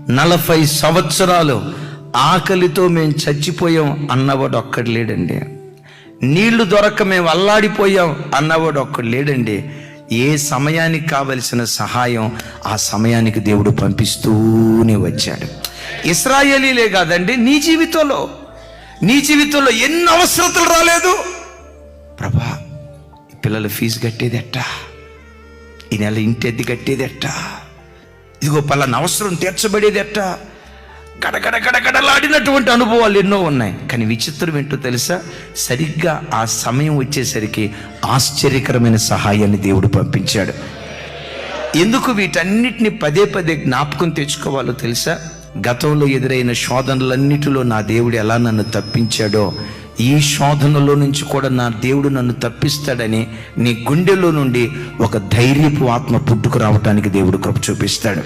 40 సంవత్సరాలు ఆకలితో మేము చచ్చిపోయాం అన్నవాడు ఒక్కడు లేడండి. నీళ్లు దొరక్క మేము అల్లాడిపోయాం అన్నవాడు ఒక్కడు లేడండి. ఏ సమయానికి కావలసిన సహాయం ఆ సమయానికి దేవుడు పంపిస్తూనే వచ్చాడు. ఇశ్రాయేలీలే కాదండి, నీ జీవితంలో ఎన్ని అవసరతలు రాలేదు. ప్రభా, పిల్లల ఫీజు కట్టేది ఎట్టా, ఈ నెల ఇంటి అద్దె కట్టేది ఎట్టా, ఇదిగో పలానా అవసరం తీర్చబడేది ఎట్టా, గడగడగడగడలాడినటువంటి అనుభవాలు ఎన్నో ఉన్నాయి. కానీ విచిత్రం ఏంటో తెలుసా? సరిగ్గా ఆ సమయం వచ్చేసరికి ఆశ్చర్యకరమైన సహాయాన్ని దేవుడు పంపించాడు. ఎందుకు వీటన్నిటిని పదే పదే జ్ఞాపకం తెచ్చుకోవాలో తెలుసా? గతంలో ఎదురైన శోధనలన్నిటిలో నా దేవుడు ఎలా నన్ను తప్పించాడో, ఈ శోధనలో నుంచి కూడా నా దేవుడు నన్ను తప్పిస్తాడని నీ గుండెలో నుండి ఒక ధైర్యపు ఆత్మ పుట్టుకు రావటానికి దేవుడు కృప చూపిస్తాడు.